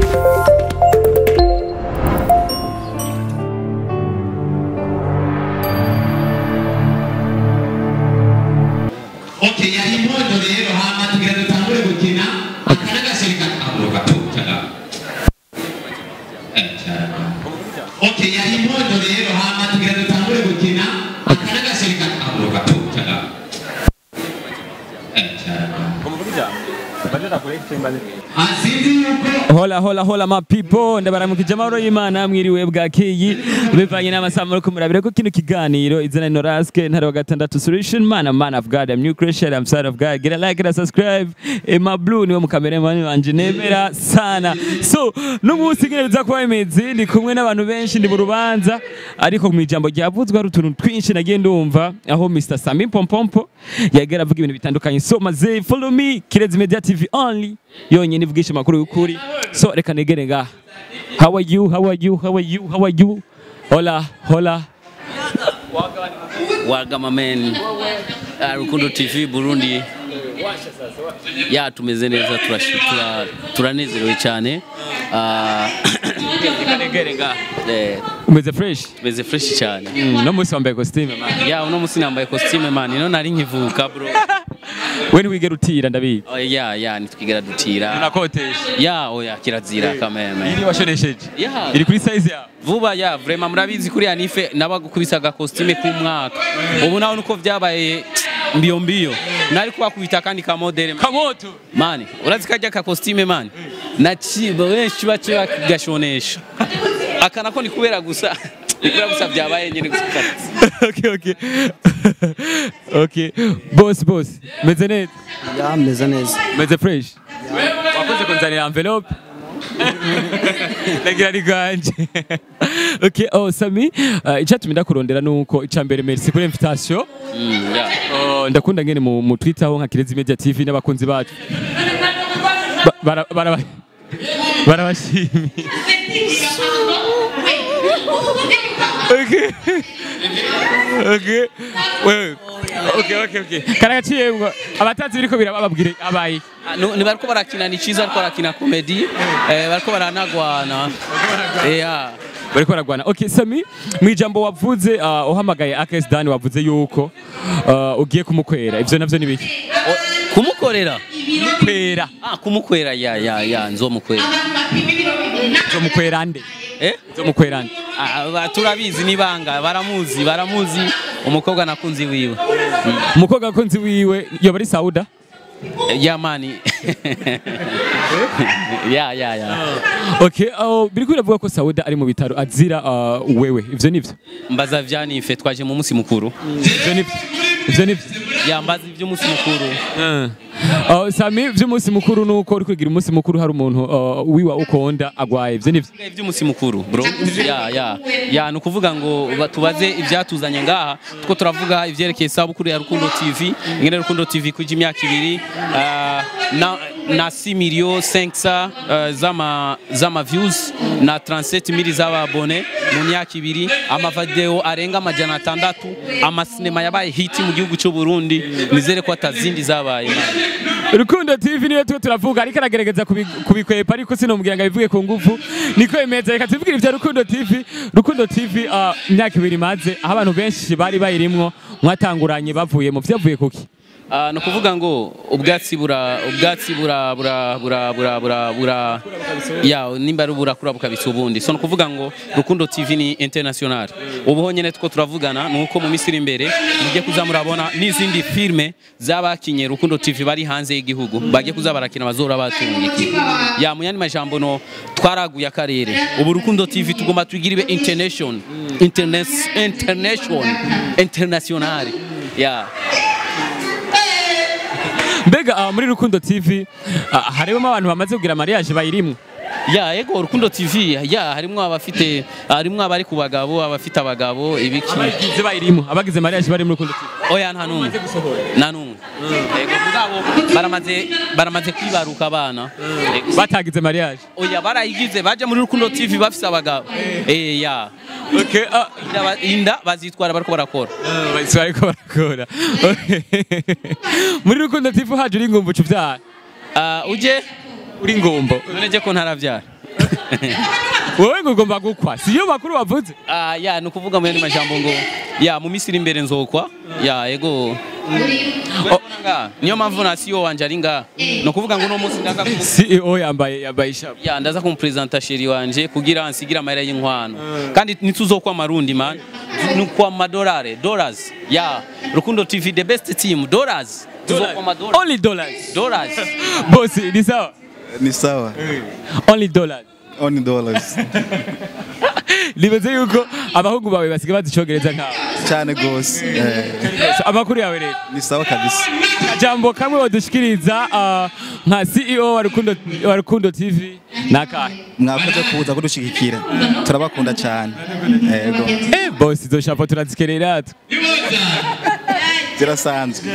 Okay, ya imondo rero hama tugira dutangure gukina akanaga serika abuka tukaga. Okay, ya imondo rero hama tugira dutangure gukina akanaga serika abuka tukaga. Hola my people, ndabaramukije amahoro y'Imana mwiriwe bwakeye bivanye n'amasaha muri kumurabira ko kino kiganiro izana Noraske ntari wa gatandatu solution man of God, I'm new creation, I'm son of God. Get a like and a subscribe. My blue niwe mukameramani wanje nemera sana. So n'umunsi ngene biza kuba imeze ndi kumwe n'abantu benshi ndi mu rubanza ariko mu ijambo ryavuzwe hari utuntu twinshi nagiye ndumva aho Mr. Sammy Pompompo yagera avuga ibintu bitandukanye. So maze follow me Kirezi Media TV only yonyine ivugisha makuru y'ukuri. So reka negere nga. How are you? Hola. Waga mamen. Rukundo TV Burundi. Ya tumeze neza turanezerewe cyane. Negere nga. Umeze fresh? Tumeze fresh cyane. No musi wambaye costume man. Ya uno musi nambaye costume man. Ino nari nkivuka bro. When we get utira ndabizi. Oh ya nitwigera dutira. Unakotesha. Ya oya kirazira kameme. Iri washonesheje. Ya. Iri kuri size ya. Vuba ya vraiment murabizi kuri anife nabagukubisaga costume ku mwaka. Ubu naho nuko vyabaye mbio. Nari kubakubita kandi ka model. Kamoto. Mani, urazikajya ka costume mani. Naciba benshi baciba gashonesha. Akana ko ni kubera gusa. Nikura gusa vyabaye nyene gusukata. Okay. Boss. Meze neza. Ya meze neza. Meze fresh. Wakoze kunzanira envelope. Nagira riganje. Okay, Sammy, icyatumye ndakurondera nuko icambere merci kuri invitation. Ndakunda ngene mu Twitter aho nka Kirezi Media TV n'abakunzi bacu. Barabashimiye. Okay. Karagaciye ngo abatazi biriko birababwire abaye. Ni bariko barakina ni ciza ariko barakina comedy. Bariko baranagwana. Bariko baragwana. Okay, Sammy, mwijambo wavuze uhamagaye Akes Dan wavuze yuko ugiye kumukwera. Ivyo navyo ni biki? Kumukorera. Kwera. Kumukwera ya nzomukwera. Nzomukwera nde? Nzomukwera nde? Turabizi nibanga baramuzi umukobwa nakunzi wiwe. Umukobwa nakunzi wiwe yoba ari SAUDA? Ya mani. Ya. Okay, biriko biravuga ko SAUDA ari mu bitaro azira wewe. Ivyo nivyo? Mbaza vyanife twaje mu musi mukuru. Ivyo nivyo? Ya mbaza ivyo musi mukuru. Sammy vy'umunsi mukuru nuko uri kugira umunsi mukuru hari umuntu wiwa ukonda agwaye. Ivyo nivyo? Vy'umunsi mukuru bro. Ya nukuvuga ngo tubaze ivyatuzanye ngaha tuko turavuga ivyerekeye sabukuru ya Rukundo TV. Ingene Rukundo TV kuje imyaka 2 na 6,500,000 zama views na 37,000 z'aba abone mu myaka 2 amavideo arenga amajana 6 amasinema yabaye hit mu gihugu cyo Burundi nizere ko atazindi zabaye. Rukundo TV niyo turavuga ariko aragerageza kubikwepa ariko sinomubwira ngo bivuge ku ngufu niko imeze. Reka tuvugira ivya Rukundo TV imyaka 2 maze aho abantu benshi bari bayirimwo mwatanguranye bavuye mu vyavuye kuki? No kuvuga ngo ubwatsi bura ya nimba rubura kura bukabitsa ubundi. So no kuvuga ngo Rukundo TV ni international. Ubuho nyene tuko turavugana nuko mu Misiri imbere mugiye kuzamurabona n'izindi filme zabakinye Rukundo TV bari hanze y'igihugu bagiye kuzabarakina bazora batungiki. Ya munyani majambo no twaraguye akarere. Ubu Rukundo TV tugomba tugiribe international. Ya. Mbega muri Rukundo TV harimo abantu bamaze kugira Mariage bayirimwe. Ya ego Rukundo TV ya harimo abafite harimo abari ku bagabo abafite abagabo ibiki abagize bayirimo abagize Mariage bari muri Rukundo TV. Oya nta numwe. Ego mugabo baramaze kwibaruka abana. Batagize Mariage. Oya barayigize baje muri Rukundo TV bafise abagabo. Ya. Okay. Inda bazitwara bariko barakora. Muri Rukundo TV haje uri ngumbu cyuvyara. Uje uri ngumbo. None je ko ntaravyara. wowe ngo ugomba gukwa siyo makuru wavuze ya nukuvuga mu yandi majambo ngo ya mu misiri imbere nzokwa ya ego niyo mpamvu na CEO wanje ari nga no kuvuga ngo no munsi ndaza CEO yambaye ishapu ya ndaza kumpresenta sheri wanje kugira ansigira amahera y'inkwano kandi nituzokwa marundi man nukwa madolare dollars ya Rukundo TV the best team dollars tuzokwa madolari only dollars boss ni sawa only dollars Libaze yuko abahungu bawe basiga bazicongereza nkawe cyane gose amakuru yawe rero ni sawa kabisa jambo kamwe wadushikiriza nka CEO wa Rukundo TV nakahe mwakoze kuza kudushigikira turabakunda cyane yego boss izo shapo turazikerera zirasanzwe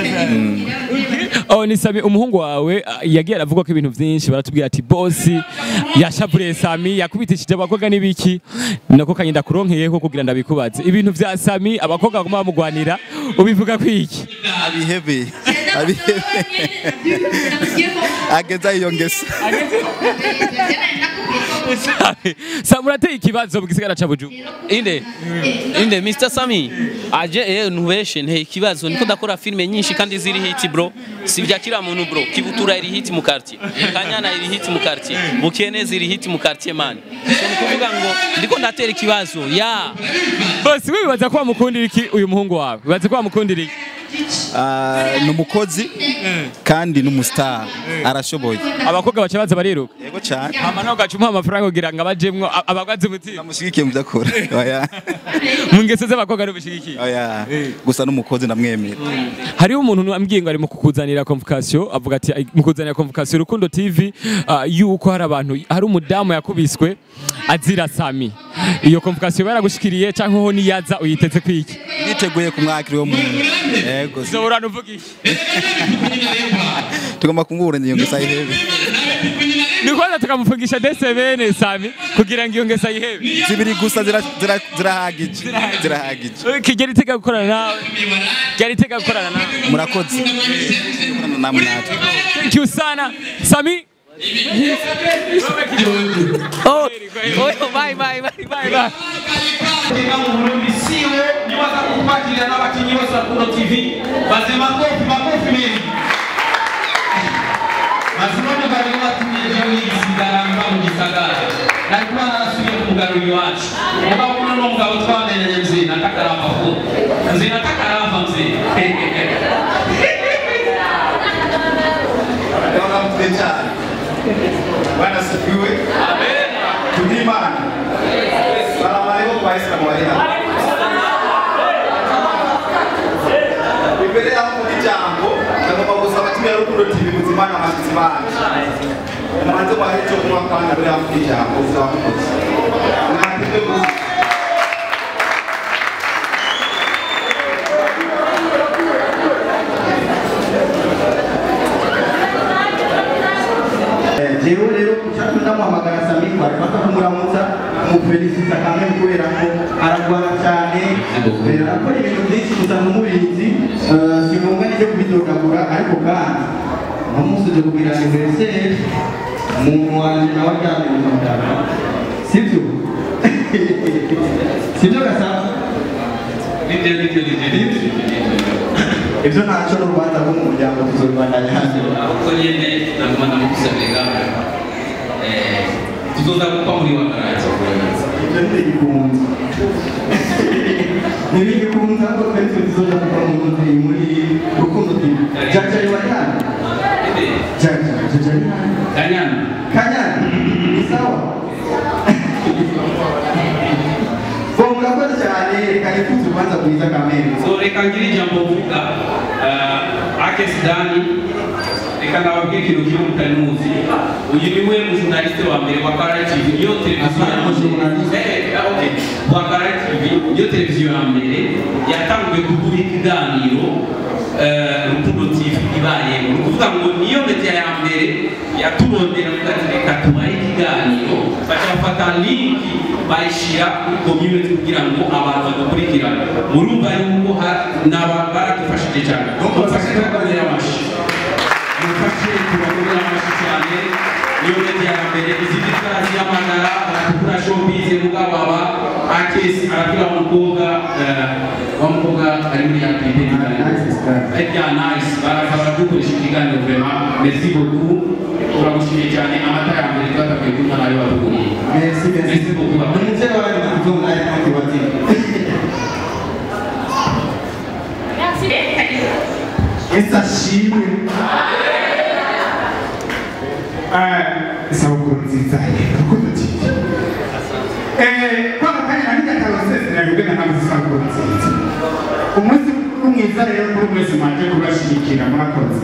ni Sammy umuhungu wawe yagiye aravuga ko ibintu byinshi baratubwira ati boss yashavuriye Sammy yakubitishije abakobwa nibiki nako kanyenda kuronkeyeho kugira ndabikubaze ibintu vya Sammy abakobwa baguma bamugwanira ubivuga kwiki abihebe ageza yongesa Samurateye ikibazo mu gisigara ca Bujumbura inde Mr Sammy aje nubeshe nte ikibazo niko ndakora filme nyinshi kandi ziri hit bro sivya kila muntu bro Kibutura iri hit mu quartier Kanyana iri hit mu quartier Bukene ziri hit mu quartier man so nikuvuga ngo ndiko ndatera ikibazo ya boss wewe baza kwa mukundira iki uyu muhungu wawe baza kwa mukundira iki numukozi kandi numustar arashoboye abakobwa baca baza bariruka yego cyane mama no gacuma amafaranga kugira ngo abajemwo abagwaze umutima namushigikiye mu byakora oya mu ngeso z'abakobwa n'ubushigikiye oya gusa numukozi ndamwemera hariho umuntu ambwiye ngo ari mu kukuzanira convocation avuga ati mu kuzanira convocation Rukundo TV yuko hari abantu hari umudamu yakubiswe azira Sammy iyo convocation baragushikiriye canke ho niyaza uyiteze kwiki nditeguye kumwakira uwo muntu yego so uranuvugisha tugomba kungurana iyo ngesa ihebe nikwaza tukamufungisha desebene Sammy kugira ngo iyo ngesa ihebe zibiri gusa zirahagije kigeri iteka gukorana nawe murakoze namwe natwe thank you sana Sammy bye. Kama Burundi siwe ni waka kupatia na wakinyi wa Rukundo TV bazema makofi mengi Mazuno bari watumye joni isigaramba mu gisagara na kwa nasubiye kumugaruri wacu muba kuno no mugabo twanenye mzee nataka rapa fu mzee nataka rapa mzee Bwana mtechani Bwana sifiwe amen tudimani Salamu alaikum kwa Islam wa leo. Mbele yangu ni jambo na kwa kusema timu ya Rukundo TV mzimana masizimana. Mwanzo wa hicho kwa kwanza mbele yangu ni jambo sawa. Jewe rero kuchakunda muhamagara Sammy kwa fata kumuramutsa umufelicita kamwe kubera ko aragwana cyane akora ibintu byinshi gusa n'umurinzi si ngombwa n'ibyo kubidogagura ariko kandi umunsi uje kugira anniversaire umuntu wanje nawe aryamye mu mutara sibyo gasaba ibyo ntacyo n'urubanza rwo mu muryango tuzobibandanya hasi uko nyene naguma ndamukusabira tuzoza kupa muri wa Mariage ibyo ntibikunze ntibikunze ko twese tuzoza kupa muri Rukundo TV jaja yari Kanyana ni sawa murakoze cyane reka nifuza urubanza rwiza kamere so reka ngire ijambo vuga akesidani reka nababwira ikintu kiri mutari muzi uyu niwe mujournaliste wa mbere wa KARABAYE TV niyo televiziyo ya mbere yatanguye kuguha ikiganiro Rukundo TV ibaye ni ukuvuga ngo niyo media ya mbere yatubondera reka tubahe ikiganiro bafata linki bayishira kuri community kugira ngo abantu badukurikirane murumva yuko baradufashije cyane mufashe tubakorera amashi mufashe tubakorera amashi cyane niyo media ya mbere izindi twazihamagara showbiz mugabo aba akesi arapira umukobwa ari muri activité nice barakaba dukoresha ikiganiro vraiment merci beaucoup turagushimiye cyane amata ya mbere twatakiye kunywa nayo batuguriye merci beaucoup umuvyeyi wawe mukuzungu ari no kubati essa shimwe isabukuru nziza rukundo TV kwa kanya nani katalosese na yugena ntabwo isabukuru nziza umunsi mwiza rero kuri mwese mwaje kubashigikira murakoze